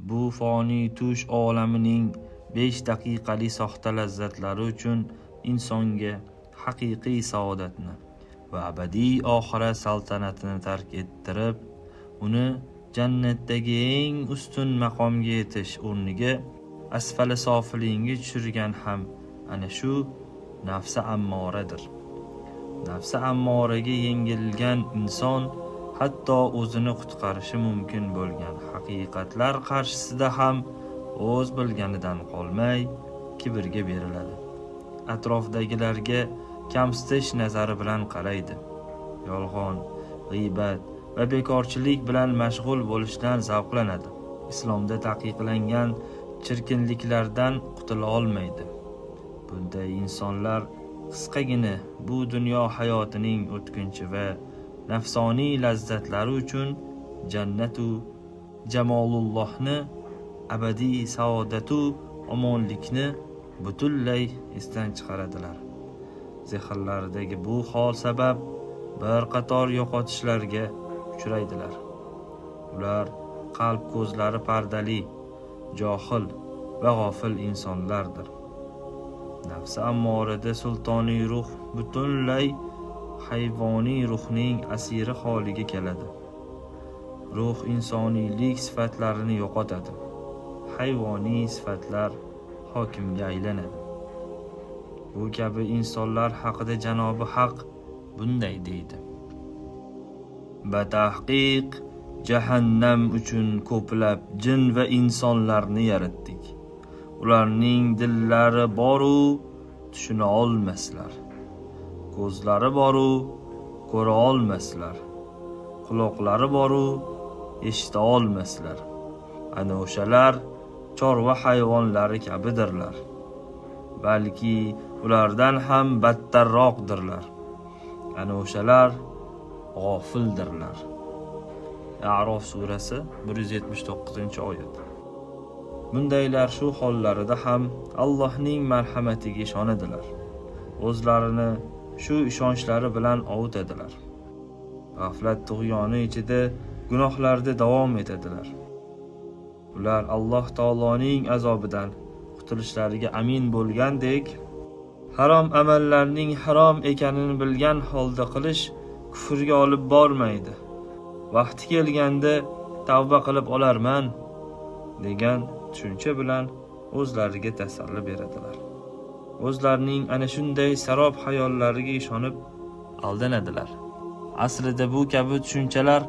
bu foniy tush olamining 5 daqiqalik soxta lazzatlari uchun insonga haqiqiy saodatni va abadiy oxirat saltanatini tark ettirib, uni jannatdagi eng ustun maqomga yetish o'rniga asfali sofilingga tushirgan ham ana shu nafsi ammoradir. Nafsi ammoraga yengilgan inson hatto o'zini qutqarishi mumkin bo'lgan haqiqatlar qarshisida ham o'z bilganidan qolmay kibrga beriladi. Atrofdagilarga kamsitish nazari bilan qaraydi. Yolg'on, g'iybat va bekorchilik bilan mashg'ul bo'lishdan zavqlanadi. Islomda taqiqlangan chirkinliklardan qutula olmaydi. Bunday insonlar qisqagina bu dunyo hayotining o'tkinchi va nafsoniy lazzatlari uchun jannatu jamolullohni, abadiy saodatu omonlikni butunlay esdan chiqaradilar. Zehnlaridagi bu hol sabab bir qator yo'qotishlarga uchraydilar. Ular qalb ko'zlari pardali, johil va g'ofil insonlardir. Nafsi ammorada sultoniy ruh butunlay hayvoniy ruhning asiri holiga keladi. Ruh insoniylik sifatlarini yo'qotadi. Hayvoniy sifatlar hokimga aylanadi. Bu kabi insonlar haqida Janobi Haq bunday deydi: Batahqiq jahannam uchun ko'plab jin va insonlarni yaratdik. Ularning dillari boru tushuna olmaslar. Ko'zlari boru ko'ra olmaslar. Quloqlari boru eshita olmaslar. Ana o'shalar chorva hayvonlari kabidirlar. Balki ulardan ham battarroqdirlar. Ana o'shalar g'ofildirlar. A'rof surasi 179-oyat. Bundaylar shu hollarida ham Allohning marhamatiga ishonadilar. O'zlarini shu ishonchlari bilan ovutadilar. G'aflat tug'yoni ichida gunohlarda davom etadilar. Ular Alloh taoloning azobidan qutulishlariga amin bo'lgandek, harom amallarning harom ekanini bilgan holda qilish kufrga olib bormaydi. Vaqti kelganda tavba qilib olarman degan tushuncha bilan o'zlariga tasalli beradilar. O'zlarining ana shunday sarob hayollariga ishonib aldanadilar. Aslida bu kabi tushunchalar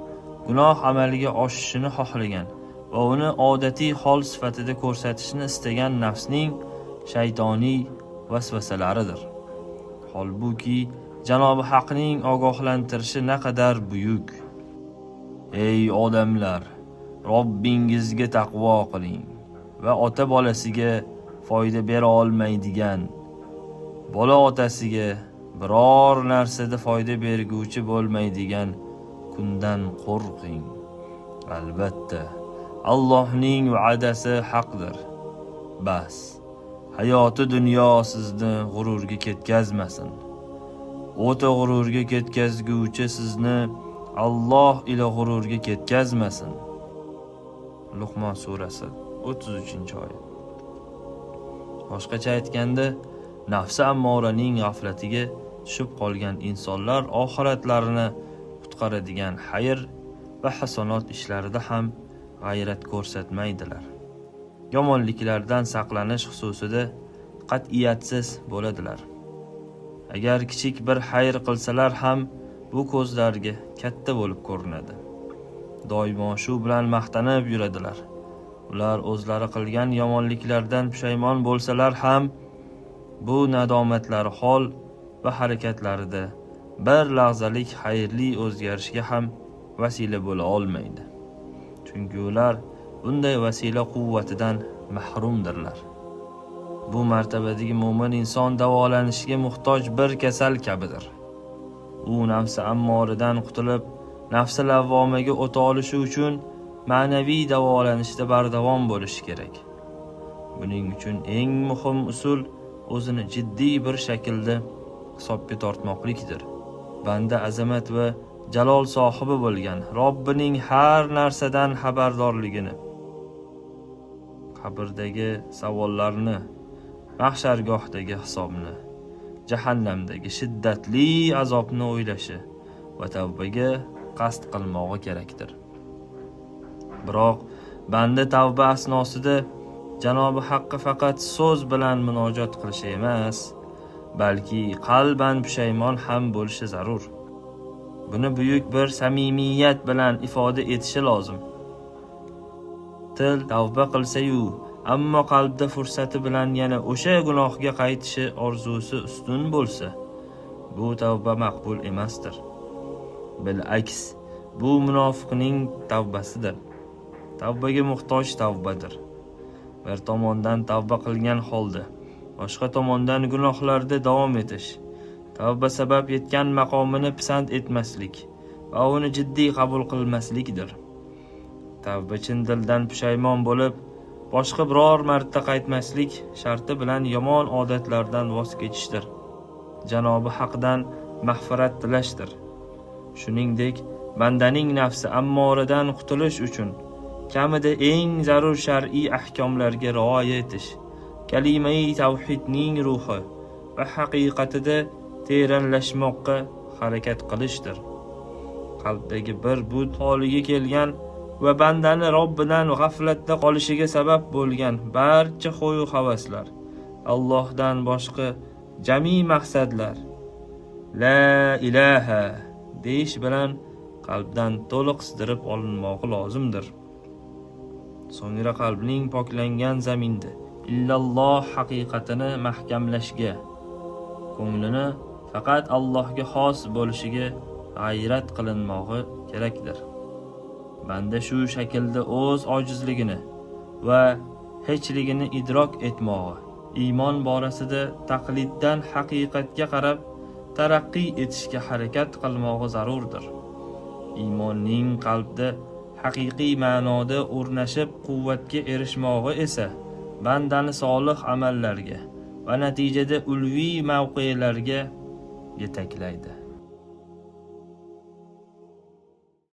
gunoh amaliga oshishini xohlagan va uni odatiy hol sifatida ko'rsatishni istagan nafsning shaytoniy vasvasalaridir. Holbuki Janobi Haqning ogohlantirishi naqadar buyuk. Ey odamlar, Robbingizga taqvo qiling va ota bolasiga foyda bera olmaydigan, bola otasiga biror narsada foyda berguvchi bo'lmaydigan kundan qo'rqing. Albatta, Allohning va'dasi haqdir. Bas, hayoti dunyo sizni g'ururga ketkazmasin. O'ta g'ururga ketkazguvchi sizni Alloh ila g'ururga ketkazmasin. Luqmon surasi 33-oyat. Boshqacha aytganda, nafsi ammoraning g'aflatiga tushib qolgan insonlar oxiratlarini qutqaradigan xayr va hasanot ishlarida ham g'ayrat ko'rsatmaydilar. Yomonliklardan saqlanish xususida qat'iyatsiz bo'ladilar. Agar kichik bir xayr qilsalar ham bu ko'zlarga katta bo'lib ko'rinadi. Doimo shu bilan maqtanib yuradilar. Ular o'zlari qilgan yomonliklardan pushaymon bo'lsalar ham bu nadomatlari hol va harakatlarida bir lahzalik xayrli o'zgarishga ham vasila bo'la olmaydi. Chunki ular bunday vasila quvvatidan mahrumdirlar. Bu martabadagi mo'min inson davolanishiga muhtoj bir kasal kabidir. U nafsi ammoradan qutulib, nafsi lavvomaga o'ta olishi uchun ma'naviy davolanishda bardavom bo'lishi kerak. Buning uchun eng muhim usul o'zini jiddiy bir shaklda hisobga tortmoqlikdir. Banda azamat va jalol sohibi bo'lgan Robbining har narsadan xabardorligini qabrdagi savollarni, mahshargohdagi hisobni, jahannamdagi shiddatli azobni o'ylashi va tavbaga qasd qilmog'i kerakdir. Biroq banda tavba asnosida Janobi Haqqa faqat so'z bilan munojot qilishi emas, balki qalban pushaymon ham bo'lishi zarur. Buni buyuk bir samimiyat bilan ifoda etishi lozim. Til tavba qilsa-yu, ammo qalbda fursati bilan yana o'sha gunohga qaytishi orzusi ustun bo'lsa, bu tavba maqbul emasdir. Bil'aks, bu munofiqning tavbasidir. Tavbaga muhtoj tavbadir. Bir tomondan tavba qilgan holda, boshqa tomondan gunohlarda davom etish, tavba sabab yetgan maqomini pisand etmaslik va uni jiddiy qabul qilmaslikdir. Tavba chin dildan pushaymon bo'lib, boshqa biror marta qaytmaslik sharti bilan yomon odatlardan voz kechishdir. Janobi Haqdan mag'firat tilashdir. Shuningdek, bandaning nafsi ammoradan qutulish uchun kamida eng zarur shar'iy ahkomlarga rioya etish, kalima-i tavhidning ruhi va haqiqatida teranlashmoqqa harakat qilishdir. Qalbdagi bir but holiga kelgan va bandani Robbidan g'aflatda qolishiga sabab bo'lgan barcha xo'yu havaslar, Allohdan boshqa jami maqsadlar, la ilaha deyish bilan qalbdan to'liq sidirib olinmoqi lozimdir. So'ngra qalbning poklangan zaminda illalloh haqiqatini mahkamlashga, ko'nglini faqat Allohga xos bo'lishiga g'ayrat qilinmog'i kerakdir. Banda shu shaklda o'z ojizligini va hechligini idrok etmog'i, iymon borasida taqliddan haqiqatga qarab taraqqiy etishga harakat qilmog'i zarurdir. Iymonning qalbda haqiqiy ma'noda o'rnashib quvvatga erishmog'i esa bandani solih amallarga va natijada ulviy mavqelarga yetaklaydi.